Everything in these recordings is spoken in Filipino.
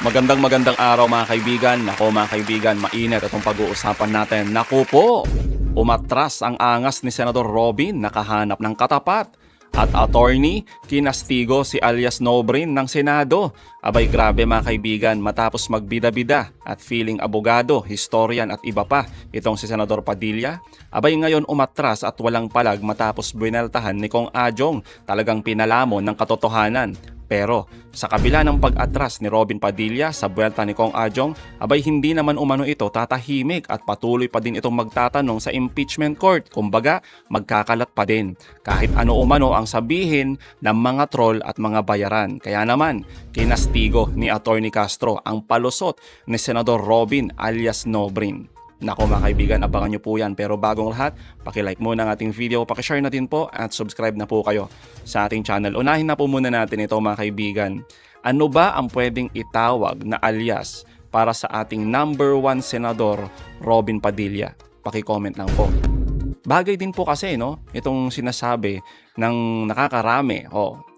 Magandang araw mga kaibigan. Nako mga kaibigan, mainit itong pag-uusapan natin. Naku po, umatras ang angas ni Senador Robin nakahanap ng katapat. At attorney, kinastigo si alias Nobrin ng Senado. Abay grabe mga kaibigan, matapos magbida-bida at feeling abogado, historian at iba pa itong si Senador Padilla. Abay ngayon umatras at walang palag matapos buweltahan ni Kong Adjong, talagang pinalamon ng katotohanan. Pero sa kabila ng pag-atras ni Robin Padilla sa buwelta ni Kong Adjong, abay hindi naman umano ito tatahimik at patuloy pa din itong magtatanong sa impeachment court. Kumbaga, magkakalat pa din kahit ano umano ang sabihin ng mga troll at mga bayaran. Kaya naman, kinastigo ni Atty. Castro ang palusot ni Senador Robin alias Nobrin. Nako mga kaibigan, abangan nyo po yan. Pero bagong lahat, pakilike muna ang ating video, pakishare na din po at subscribe na po kayo sa ating channel. Unahin na po muna natin ito mga kaibigan. Ano ba ang pwedeng itawag na alias para sa ating number 1 senador, Robin Padilla? Paki-comment lang po. Bagay din po kasi no, itong sinasabi ng nakakarami.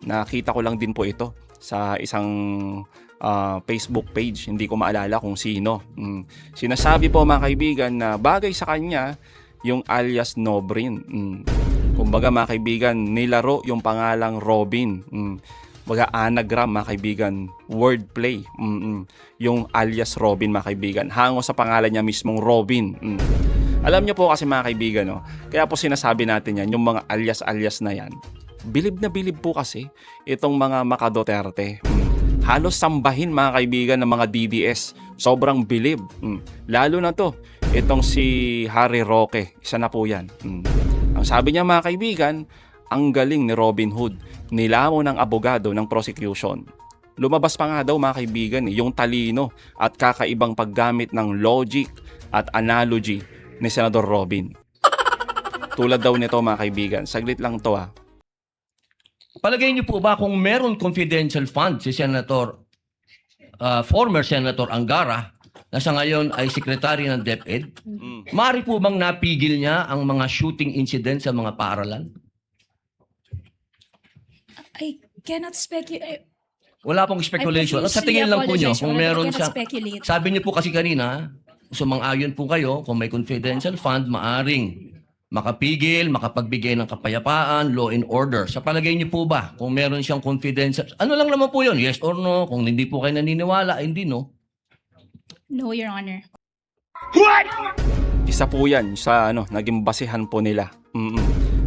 Nakita ko lang din po ito sa isang Facebook page, hindi ko maalala kung sino. Sinasabi po mga kaibigan na bagay sa kanya yung alias Nobrin. Kumbaga mga kaibigan, nilaro yung pangalang Robin. Baga anagram mga kaibigan, wordplay. Yung alias Robin mga kaibigan, hango sa pangalan niya mismong Robin. Alam niyo po kasi mga kaibigan, no? Kaya po sinasabi natin yan, yung mga alias-alias na yan. Bilib na bilib po kasi itong mga Maka Duterte. Halos sambahin mga kaibigan ng mga DDS. Sobrang bilib. Lalo na to, itong si Harry Roque. Isa na po yan. Ang sabi niya mga kaibigan, ang galing ni Robin Hood. Nilamon ng abogado ng prosecution. Lumabas pa nga daw mga kaibigan yung talino at kakaibang paggamit ng logic at analogy ni Senador Robin. Tulad daw nito mga kaibigan. Saglit lang to . Palagay niyo po ba kung meron confidential fund si former Senator Angara na sa ngayon ay secretary ng DepEd, maaari po bang napigil niya ang mga shooting incident sa mga paaralan? I cannot speculate. Wala pong speculation. I Sa tingin lang po niyo, apologize, kung Your Honor, meron I cannot siya, speculate. sabi niyo po kasi kanina, sumang-ayon po kayo, kung may confidential fund, maaring makapigil, makapagbigay ng kapayapaan, law and order. Sa palagay niyo po ba, kung meron siyang confidential, ano lang naman po yun, yes or no? Kung hindi po kayo naniniwala, hindi no? No, Your Honor. Isa po yan sa naging basihan po nila.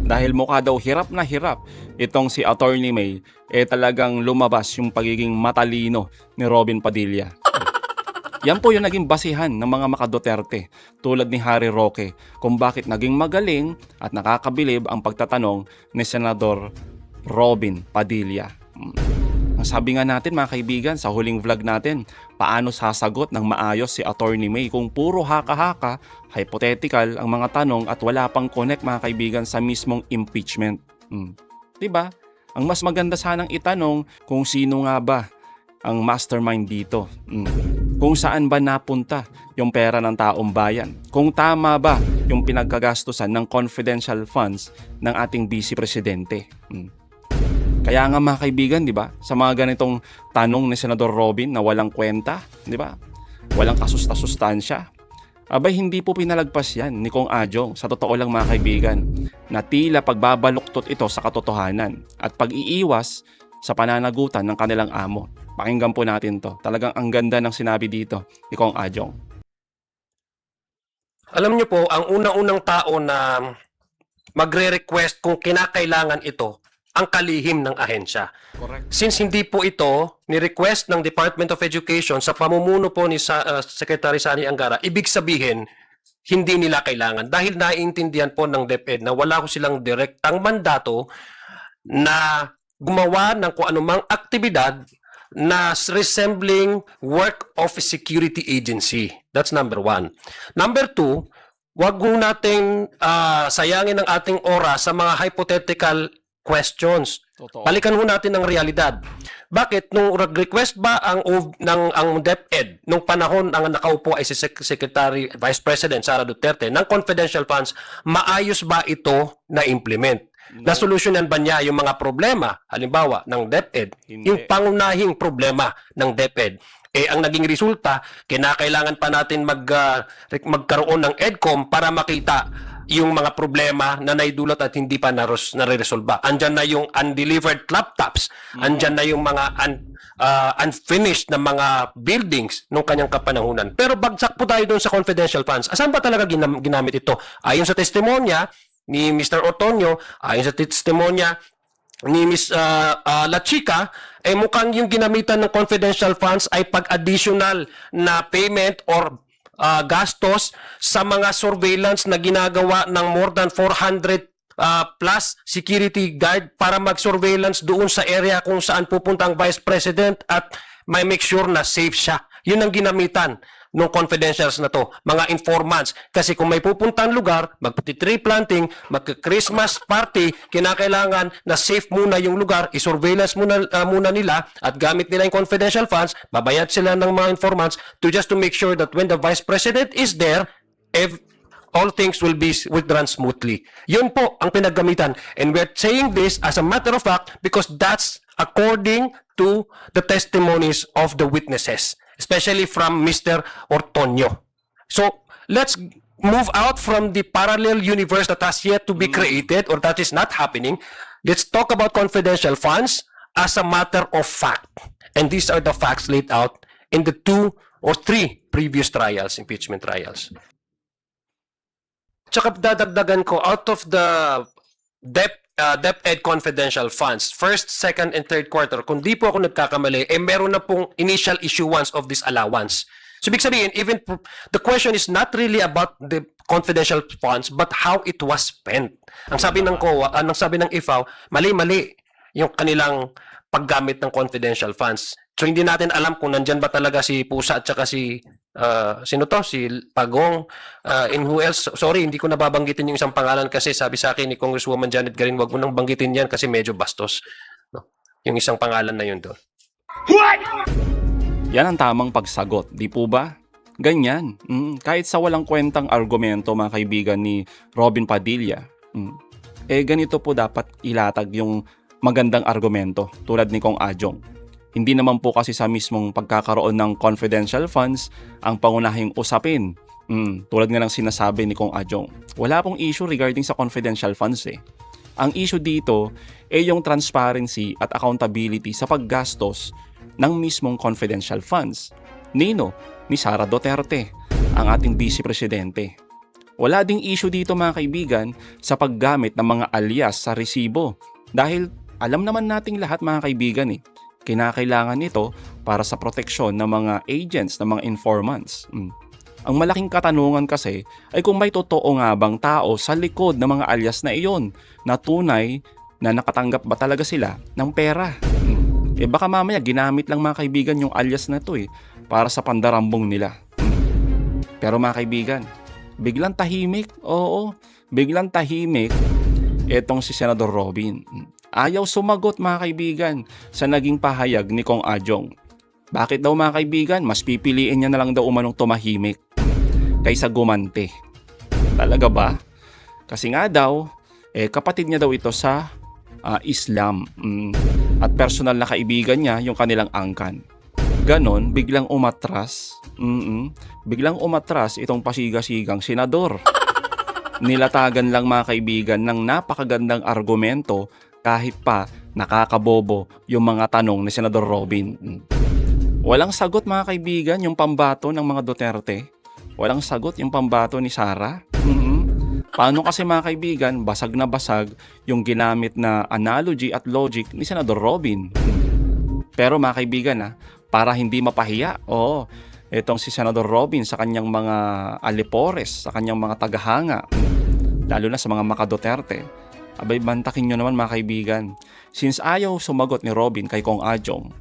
Dahil mukha daw hirap na hirap itong si Attorney May, talagang lumabas yung pagiging matalino ni Robin Padilla. Yan po yung naging basihan ng mga Maka Duterte tulad ni Harry Roque kung bakit naging magaling at nakakabilib ang pagtatanong ni Senador Robin Padilla. Ang sabi nga natin mga kaibigan sa huling vlog natin, paano sasagot ng maayos si Attorney May kung puro haka-haka, hypothetical ang mga tanong at wala pang connect mga kaibigan sa mismong impeachment. Diba? Ang mas maganda sanang itanong kung sino nga ba ang mastermind dito. Kung saan ba napunta yung pera ng taong bayan? Kung tama ba yung pinagkagastusan ng confidential funds ng ating Vice Presidente? Kaya nga mga kaibigan, di ba? Sa mga ganitong tanong ni Senador Robin na walang kwenta, di ba? Walang kasusta-sustansya. Abay hindi po pinalagpas yan ni Kong Adjong. Sa totoo lang mga kaibigan, na tila pagbabaluktot ito sa katotohanan at pag-iiwas sa pananagutan ng kanilang amo. Pakinggan po natin to. Talagang ang ganda ng sinabi dito ni Kong Adjong. Alam niyo po, ang unang-unang tao na magre-request kung kinakailangan ito, ang kalihim ng ahensya. Correct. Since hindi po ito ni-request ng Department of Education sa pamumuno po ni Secretary Sani Angara, ibig sabihin, hindi nila kailangan. Dahil naiintindihan po ng DepEd na wala ko silang direktang mandato na gumawa ng kung anumang aktibidad na resembling work of a security agency. That's number 1. Number 2, wag ho nating sayangin ang ating oras sa mga hypothetical questions. Totoo. Balikan ho natin ang realidad. Bakit nung request ba ang DepEd nung panahon ang nakaupo ay si Secretary Vice President Sara Duterte ng confidential funds, maayos ba ito na implement? No. Nasolusyonan ba niya yung mga problema, halimbawa, ng DepEd? Hindi. Yung pangunahing problema ng DepEd, ang naging resulta, kinakailangan pa natin magkaroon ng EDCOM para makita yung mga problema na naidulot at hindi pa nare-resolba. Andyan na yung undelivered laptops, andyan na yung mga unfinished na mga buildings nung kanyang kapanahunan. Pero bagsak po tayo doon sa confidential funds. Asan ba talaga ginamit ito? Ayon sa testimonya ni Mr. Otonio, ayon sa testimonya ni Ms. La Chica, mukhang yung ginamitan ng confidential funds ay pag-additional na payment or gastos sa mga surveillance na ginagawa ng more than 400 plus security guard para mag-surveillance doon sa area kung saan pupunta ang Vice President at may make sure na safe siya. Yun ang ginamitan ng confidentials na to, mga informants. Kasi kung may pupuntang lugar, magpati-tree planting, magka-Christmas party, kinakailangan na safe muna yung lugar, i-surveillance muna nila at gamit nila yung confidential funds, babayad sila ng mga informants to make sure that when the Vice President is there, all things will run smoothly. Yun po ang pinaggamitan. And we're saying this as a matter of fact because that's according to the testimonies of the witnesses, especially from Mr. Ortonio. So, let's move out from the parallel universe that has yet to be created or that is not happening. Let's talk about confidential funds as a matter of fact. And these are the facts laid out in the 2 or 3 previous trials, impeachment trials. Tsaka dadagdagan ko, out of the DepEd confidential funds, first, second, and third quarter, kung di po ako nagkakamali, meron na pong initial issuance of this allowance. So, ibig sabihin, even the question is not really about the confidential funds, but how it was spent. Ang sabi ng COA, ang sabi ng IFAO, mali-mali yung kanilang paggamit ng confidential funds. So, hindi natin alam kung nandyan ba talaga si Pusa at saka si sino to? Si Pagong, and who else? Sorry, hindi ko nababanggitin yung isang pangalan kasi sabi sa akin ni Congresswoman Janet Garin, wag mo nang banggitin yan kasi medyo bastos. No? Yung isang pangalan na yun doon. Yan ang tamang pagsagot, di po ba? Ganyan. Kahit sa walang kwentang argumento, mga kaibigan ni Robin Padilla, ganito po dapat ilatag yung magandang argumento tulad ni Kong Adjong. Hindi naman po kasi sa mismong pagkakaroon ng confidential funds ang pangunahing usapin. Tulad nga ng sinasabi ni Kong Adjong. Wala pong issue regarding sa confidential funds eh. Ang issue dito ay yung transparency at accountability sa paggastos ng mismong confidential funds. Nino? Ni Sara Duterte, ang ating Vice Presidente. Wala ding issue dito mga kaibigan sa paggamit ng mga alias sa resibo. Dahil alam naman nating lahat mga kaibigan kinakailangan nito para sa proteksyon ng mga agents, ng mga informants. Ang malaking katanungan kasi ay kung may totoo nga bang tao sa likod ng mga alias na iyon na tunay na nakatanggap ba talaga sila ng pera. Baka mamaya ginamit lang mga kaibigan yung alias na to para sa pandarambong nila. Pero mga kaibigan, biglang tahimik, biglang tahimik etong si Senador Robin. Ayaw sumagot mga kaibigan sa naging pahayag ni Kong Adjong. Bakit daw mga kaibigan? Mas pipiliin niya na lang daw umanong tumahimik kaysa gumante. Talaga ba? Kasi nga daw, kapatid niya daw ito sa Islam. At personal na kaibigan niya yung kanilang angkan. Ganon, biglang umatras. Biglang umatras itong pasiga-sigang senador. Nilatagan lang mga kaibigan ng napakagandang argumento kahit pa nakakabobo yung mga tanong ni Senador Robin. Walang sagot mga kaibigan yung pambato ng mga Duterte. Walang sagot yung pambato ni Sara. Paano kasi mga kaibigan, basag na basag yung ginamit na analogy at logic ni Senador Robin. Pero mga kaibigan para hindi mapahiya, itong si Senador Robin sa kanyang mga alipores, sa kanyang mga tagahanga, lalo na sa mga maka-Duterte, abay bantakin nyo naman mga kaibigan. Since ayaw sumagot ni Robin kay Kong Adjong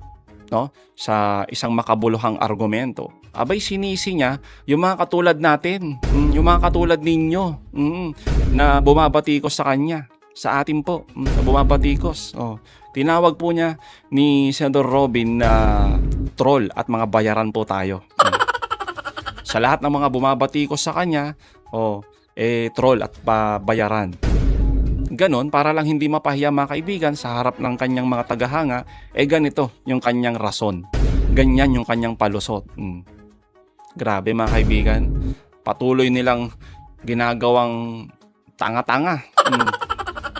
sa isang makabuluhang argumento, abay sinisi niya yung mga katulad natin, yung mga katulad ninyo na bumabatikos sa kanya, sa atin po, na bumabatikos. Tinawag po niya ni Senador Robin na troll at mga bayaran po tayo. Sa lahat ng mga bumabatikos sa kanya, troll at bayaran. Ganon, para lang hindi mapahiya mga kaibigan sa harap ng kanyang mga tagahanga, ganito yung kanyang rason. Ganyan yung kanyang palusot. Grabe mga kaibigan. Patuloy nilang ginagawang tanga-tanga.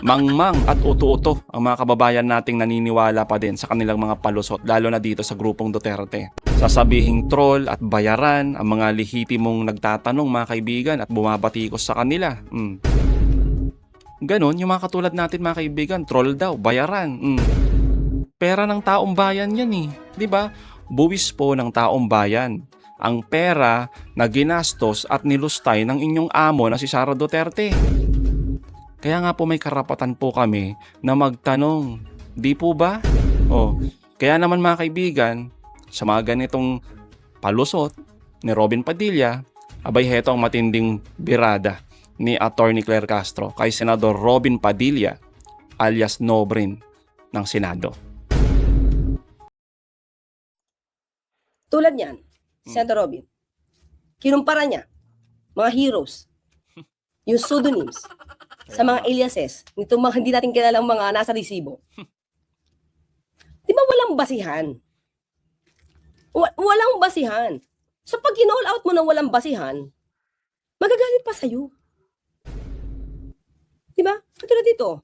Mangmang at uto-uto ang mga kababayan nating naniniwala pa din sa kanilang mga palusot, lalo na dito sa grupong Duterte. Sasabihing troll at bayaran ang mga lehitimong nagtatanong mga kaibigan at bumabatikos sa kanila. Ganon yung mga katulad natin mga kaibigan, troll daw, bayaran. Pera ng taong bayan yan eh, 'di ba? Buwis po ng taong bayan ang pera na ginastos at nilustay ng inyong amo na si Sara Duterte. Kaya nga po may karapatan po kami na magtanong. Di po ba? Kaya naman mga kaibigan, sa mga ganitong palusot ni Robin Padilla, abay heto ang matinding birada ni Attorney Claire Castro kay Senador Robin Padilla alias Nobrin ng Senado. Tulad niyan, Senator Robin, kinumpara niya mga heroes, yung pseudonyms, sa mga aliases, nitong mga hindi natin kilalang mga nasa resibo. Di ba walang basihan? Walang basihan. So pag in-all out mo na walang basihan, magagalit pa sa'yo. Di ba? Katulad dito.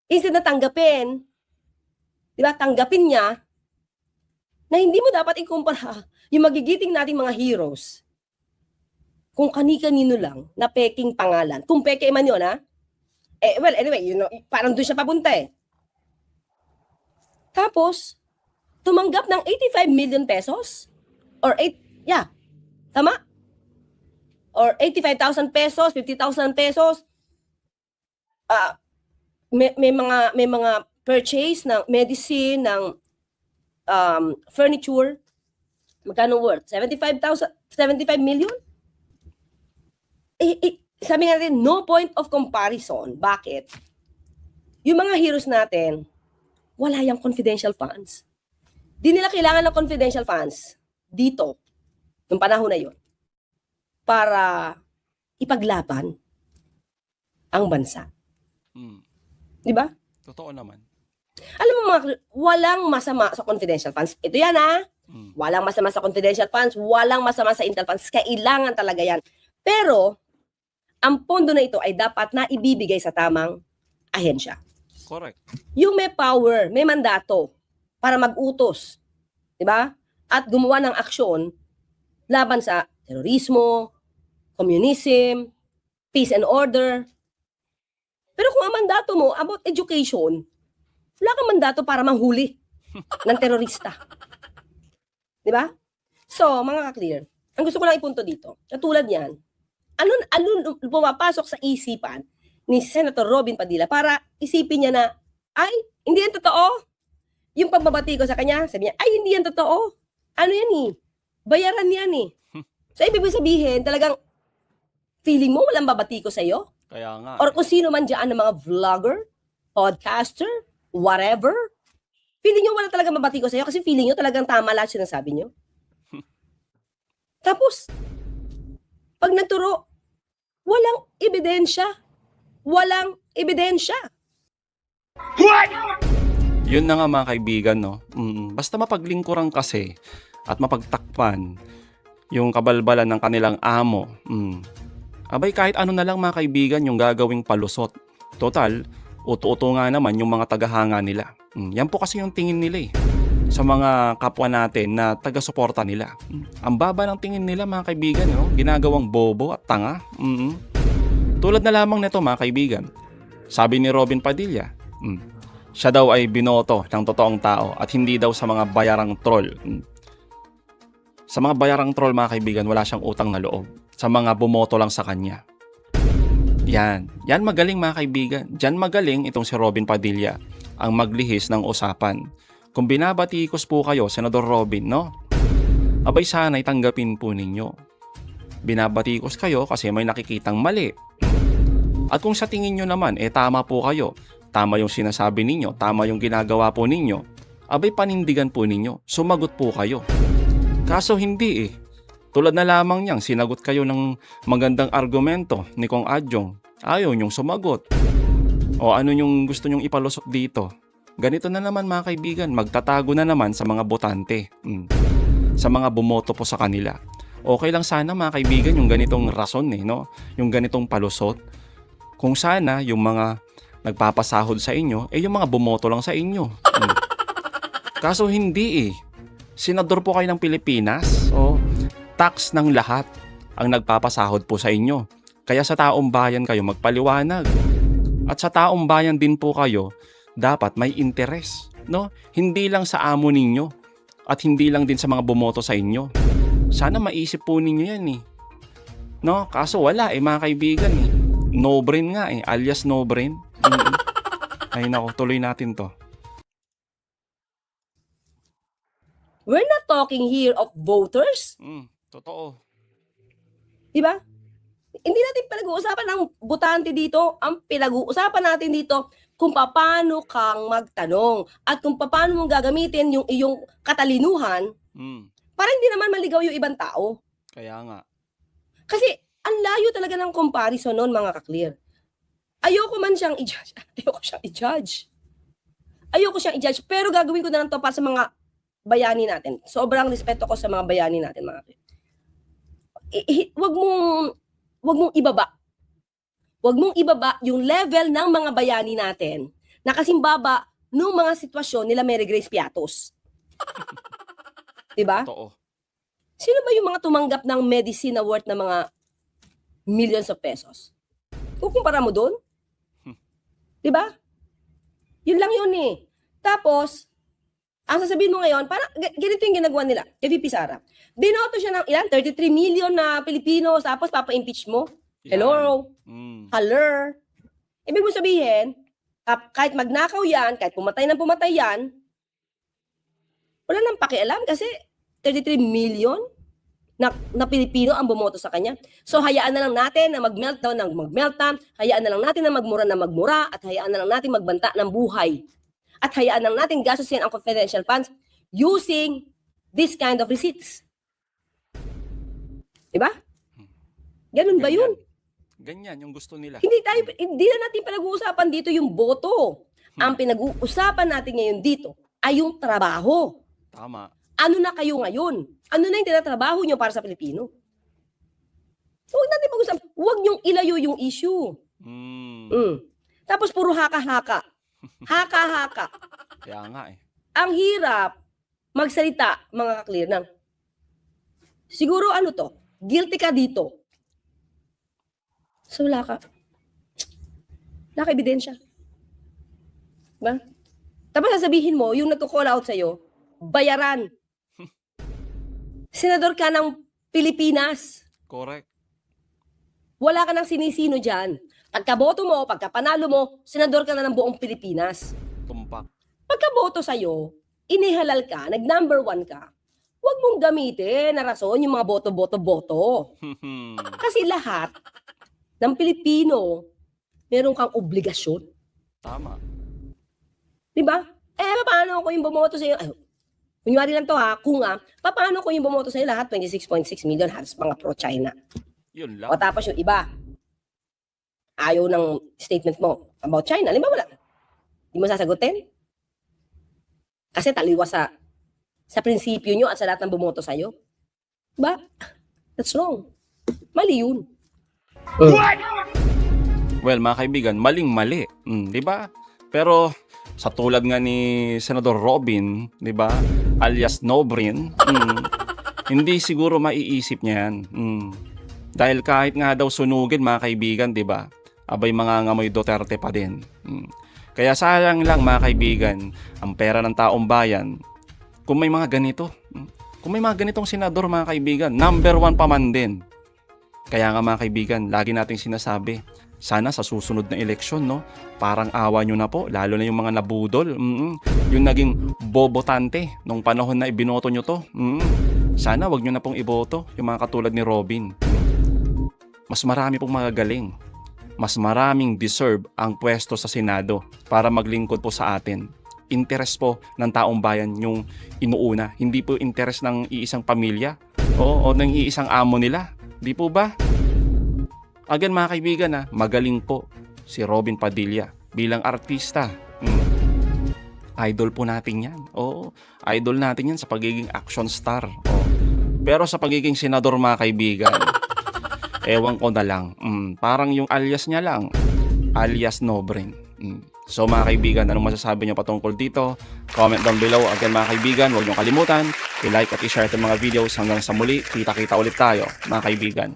Instead na tanggapin, di ba, tanggapin niya na hindi mo dapat ikumpara yung magigiting nating mga heroes kung kani-kanino lang na peking pangalan. Kung peke man yun, ha? Well, anyway, parang doon siya papunta eh. Tapos, tumanggap ng 85 million pesos? Or tama? Or 85,000 pesos, 50,000 pesos. May mga purchase ng medicine, ng furniture. Magkano worth? 75 million? Sabi nga natin, no point of comparison. Bakit? Yung mga heroes natin, wala yung confidential funds. Di nila kailangan ng confidential funds dito, nung panahon na yon, para ipaglaban ang bansa. Di ba? Totoo naman. Alam mo walang masama sa confidential funds. Ito yan Walang masama sa confidential funds, walang masama sa intel funds. Kailangan talaga yan. Pero, ang pondo na ito ay dapat na ibibigay sa tamang ahensya. Correct. Yung may power, may mandato para mag-utos, di ba? At gumawa ng aksyon laban sa terorismo, communism, peace and order. Pero kung ang mandato mo about education, wala kang mandato para manghuli ng terorista. Di ba? So, mga ka-clear, ang gusto ko lang ipunto dito, katulad yan, ano pumapasok sa isipan ni Senator Robin Padilla para isipin niya na, ay, hindi yan totoo. Yung pagbabati ko sa kanya, sabi niya, ay, hindi yan totoo. Ano yan bayaran yan So, ibig sabihin, talagang feeling mo walang babati ko sa'yo? Kaya nga. Or kung sino man dyan ng mga vlogger, podcaster, whatever, feeling nyo wala talaga mabati ko sa'yo kasi feeling nyo talagang tama lahat sinasabi nyo. Tapos, pag nagturo, walang ebidensya. Walang ebidensya. Yun na nga mga kaibigan, no? Basta mapaglingkuran kasi at mapagtakpan yung kabalbalan ng kanilang amo. Abay kahit ano na lang mga kaibigan yung gagawing palusot. Total, uto-uto nga naman yung mga tagahanga nila. Yan po kasi yung tingin nila sa mga kapwa natin na taga-suporta nila. Ang baba ng tingin nila mga kaibigan, no? Ginagawang bobo at tanga. Tulad na lamang nito mga kaibigan. Sabi ni Robin Padilla, siya daw ay binoto ng totoong tao at hindi daw sa mga bayarang troll. Sa mga bayarang troll mga kaibigan, wala siyang utang na loob. Sa mga bumoto lang sa kanya. Yan magaling mga kaibigan. Diyan magaling itong si Robin Padilla ang maglihis ng usapan. Kung binabatikos po kayo, Senador Robin, no? Abay sana'y tanggapin po ninyo. Binabatikos kayo kasi may nakikitang mali. At kung sa tingin nyo naman, tama po kayo. Tama yung sinasabi ninyo, tama yung ginagawa po ninyo. Abay panindigan po ninyo, sumagot po kayo. Kaso hindi Tulad na lamang niyang sinagot kayo ng magandang argumento ni Kong Adjong. Ayaw niyong sumagot. O ano yung gusto niyong ipalusot dito? ganito na naman mga kaibigan, magtatago na naman sa mga botante. Sa mga bumoto po sa kanila. Okay lang sana mga kaibigan yung ganitong rason no? Yung ganitong palusot. Kung sana yung mga nagpapasahod sa inyo, yung mga bumoto lang sa inyo. Kaso hindi Senador po kayo ng Pilipinas, tax ng lahat ang nagpapasahod po sa inyo. Kaya sa taong bayan kayo magpaliwanag. At sa taong bayan din po kayo, dapat may interes, no? Hindi lang sa amo ninyo at hindi lang din sa mga bumoto sa inyo. Sana maisip po ninyo yan No? Kaso wala mga kaibigan No brain nga alias no brain. Ay nako, tuloy natin to. We're not talking here of voters. Totoo. Diba? Hindi natin pinag-uusapan ng botante dito. Ang pinag-uusapan natin dito kung paano kang magtanong at kung paano mong gagamitin yung iyong katalinuhan para hindi naman maligaw yung ibang tao. Kaya nga. Kasi ang layo talaga ng comparison noon mga ka-clear. Ayoko man siyang i-judge. Ayoko siyang i-judge. Pero gagawin ko na lang to para sa mga bayani natin. Sobrang respeto ko sa mga bayani natin mga ka-clear. Wag mong ibaba. Wag mong ibaba yung level ng mga bayani natin na kasing baba nung mga sitwasyon nila Mary Grace Piatos. Diba? Totoo. Sino ba yung mga tumanggap ng medicine na worth na mga millions of pesos? Kukumpara mo doon? Diba? Yun lang yun Tapos, ang sasabihin mo ngayon, parang ganito yung ginagawa nila. Kay VP Sara. Binoto siya ng 33 million na Pilipinos, tapos papa-impeach mo. Hello? Hello? Ibig mo sabihin, kahit magnakaw yan, kahit pumatay yan, wala nang pakialam kasi 33 million na Pilipino ang bumoto sa kanya. So hayaan na lang natin na mag-meltdown ng mag-meltdown, hayaan na lang natin na magmura, at hayaan na lang natin magbanta ng buhay. At hayaan lang natin gastusin ang confidential funds using this kind of receipts. Diba? Ganun ba yun? Ganyan yung gusto nila. Hindi na natin pinag-uusapan dito yung boto. Ang pinag-uusapan natin ngayon dito ay yung trabaho. Tama. Ano na kayo ngayon? Ano na yung tinatrabaho nyo para sa Pilipino? So, huwag natin pag-usapan. Huwag nyong ilayo yung issue. Tapos puro haka-haka. Haka-haka. Kaya nga Ang hirap magsalita, mga ka-clear, ng siguro guilty ka dito. So, wala ka ebidensya. Diba? Tapos sasabihin mo, yung nagko-call out sa'yo, bayaran. Senador ka ng Pilipinas. Correct. Wala ka ng sinisino dyan. Pagkaboto mo, pagkapanalo mo, senador ka na ng buong Pilipinas. Tumpak. Pagkaboto sa'yo, inihalal ka, nag-number 1 ka, huwag mong gamitin na rason yung mga boto. Kasi lahat ng Pilipino, meron kang obligasyon. Tama. Diba? Paano kung yung bumoto sa'yo? Kunyari lang to paano kung yung bumoto sa'yo lahat, 26.6 million, halos mga pro-China. Yun lang. O tapos yung iba, ayaw ng statement mo about China. Alam mo wala? Hindi mo sasagutin? Kasi taliwas sa prinsipyo nyo at sa lahat ng bumoto sa'yo. Diba? That's wrong. Mali yun. Well, mga kaibigan, maling-mali. Di ba? Pero sa tulad nga ni Senador Robin, di ba? Alias Nobrin, hindi siguro maiisip niya yan. Dahil kahit nga daw sunugin, mga kaibigan, di ba? Abay mga ngamoy Duterte pa din. Kaya sayang lang, mga kaibigan, ang pera ng taong bayan, kung may mga ganito, kung may mga ganitong senador, mga kaibigan, number 1 pa man din. Kaya nga, mga kaibigan, lagi nating sinasabi, sana sa susunod na eleksyon, parang awa nyo na po, lalo na yung mga nabudol, yung naging bobotante nung panahon na ibinoto nyo to. Sana wag nyo na pong iboto yung mga katulad ni Robin. Mas marami pong magagaling. Mas maraming deserve ang pwesto sa Senado para maglingkod po sa atin. Interes po ng taong bayan yung inuuna. Hindi po interes ng iisang pamilya o ng iisang amo nila. Di po ba? Again, mga kaibigan, magaling po si Robin Padilla bilang artista. idol po natin yan. Oo, idol natin yan sa pagiging action star. Oo. Pero sa pagiging senador mga kaibigan, ewan ko na lang. Parang yung alias niya lang, alias no brain. So mga kaibigan, anong masasabi niyo patungkol dito? Comment down below. Again mga kaibigan, huwag niyo kalimutan, i-like at i-share itong mga videos. Hanggang sa muli, kita-kita ulit tayo mga kaibigan.